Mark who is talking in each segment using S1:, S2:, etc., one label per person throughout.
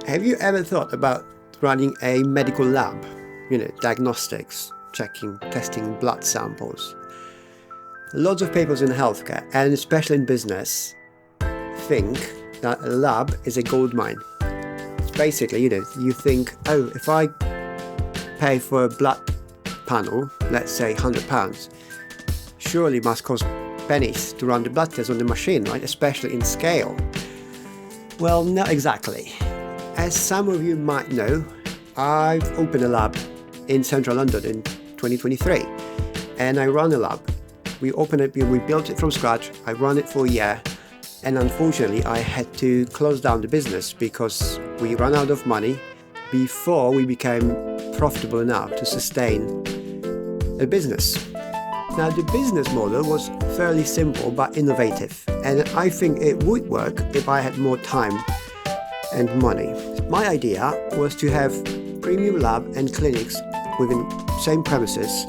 S1: Have you ever thought about running a medical lab? Diagnostics, checking, testing blood samples. Lots of people in healthcare, and especially in business, think that a lab is a gold mine. Basically, you think, oh, if I pay for a blood panel, let's say £100, surely it must cost pennies to run the blood test on the machine, right? Especially in scale. Well, not exactly. As some of you might know, I've opened a lab in central London in 2023, and I run a lab. We opened it, we built it from scratch, I ran it for a year, and unfortunately I had to close down the business because we ran out of money before we became profitable enough to sustain a business. Now, the business model was fairly simple but innovative, and I think it would work if I had more time and money. My idea was to have premium lab and clinics within same premises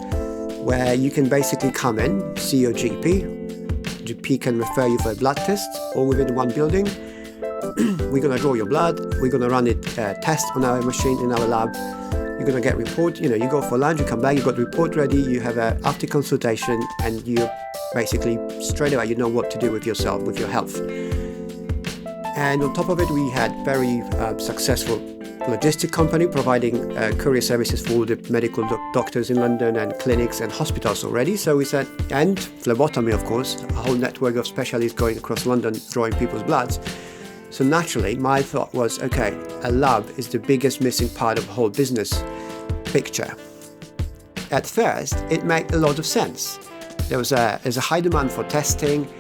S1: where you can basically come in, see your GP. GP can refer you for a blood test, all within one building. We're going to draw your blood, we're going to run it test on our machine in our lab. You're going to get report, you go for lunch, you come back, you got the report ready, you have a after consultation, and you basically straight away you know what to do with yourself, with your health. And on top of it, we had very successful logistic company providing courier services for all the medical doctors in London and clinics and hospitals already. So we said, and phlebotomy, of course, a whole network of specialists going across London drawing people's bloods. So naturally, my thought was, okay, a lab is the biggest missing part of the whole business picture. At first, it made a lot of sense. There's a high demand for testing,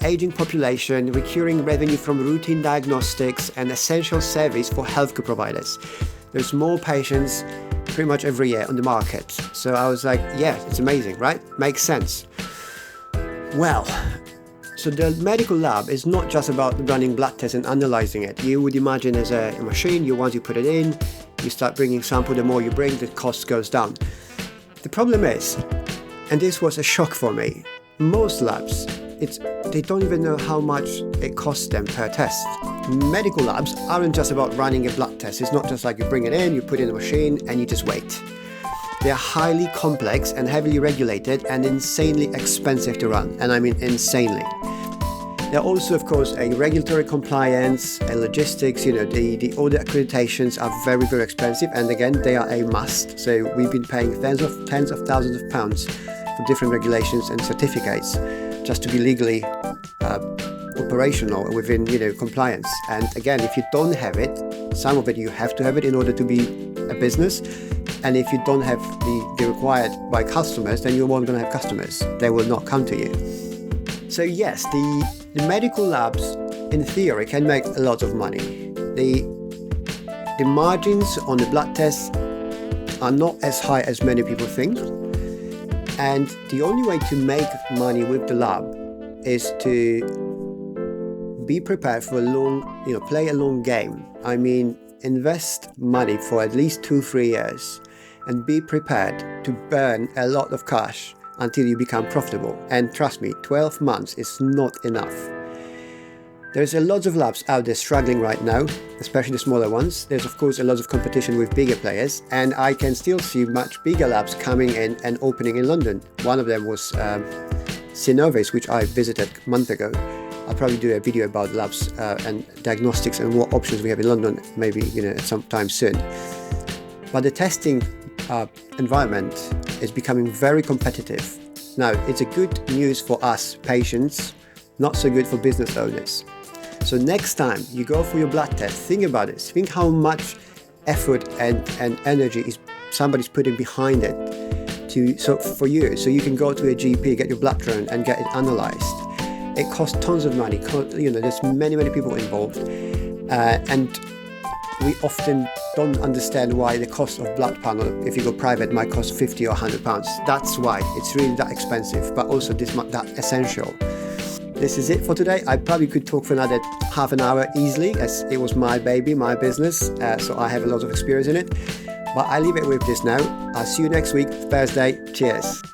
S1: aging population, recurring revenue from routine diagnostics, and essential service for healthcare providers. There's more patients pretty much every year on the market. So I was like, yeah, it's amazing, right? Makes sense. Well, so the medical lab is not just about running blood tests and analyzing it. You would imagine as a machine, once you put it in, you start bringing sample, the more you bring, the cost goes down. The problem is, and this was a shock for me, most labs, they don't even know how much it costs them per test. Medical labs aren't just about running a blood test. It's not just like you bring it in, you put it in a machine, and you just wait. They are highly complex and heavily regulated and insanely expensive to run, and I mean insanely. There are also, of course, a regulatory compliance, a logistics, the audit accreditations are very, very expensive, and again, they are a must. So we've been paying tens of thousands of pounds for different regulations and certificates just to be legally operational within, compliance. And again, if you don't have it, some of it you have to have it in order to be a business. And if you don't have the required by customers, then you won't going to have customers. They will not come to you. So yes, the medical labs, in theory, can make a lot of money. The margins on the blood tests are not as high as many people think. And the only way to make money with the lab is to be prepared for play a long game. I mean, invest money for at least 2-3 years and be prepared to burn a lot of cash until you become profitable. And trust me, 12 months is not enough. There's a lot of labs out there struggling right now, especially the smaller ones. There's of course a lot of competition with bigger players, and I can still see much bigger labs coming in and opening in London. One of them was Synovis, which I visited a month ago. I'll probably do a video about labs and diagnostics and what options we have in London, maybe sometime soon. But the testing environment is becoming very competitive. Now, it's a good news for us patients, not so good for business owners. So next time you go for your blood test, think about it. Think how much effort and energy somebody's putting behind it for you. So you can go to a GP, get your blood drawn and get it analyzed. It costs tons of money. There's many people involved. And we often don't understand why the cost of blood panel, if you go private, might cost 50 or 100 pounds. That's why it's really that expensive, but also that essential. This is it for today. I probably could talk for another half an hour easily, as it was my baby, my business, so I have a lot of experience in it. But I leave it with this now. I'll see you next week, Thursday. Cheers.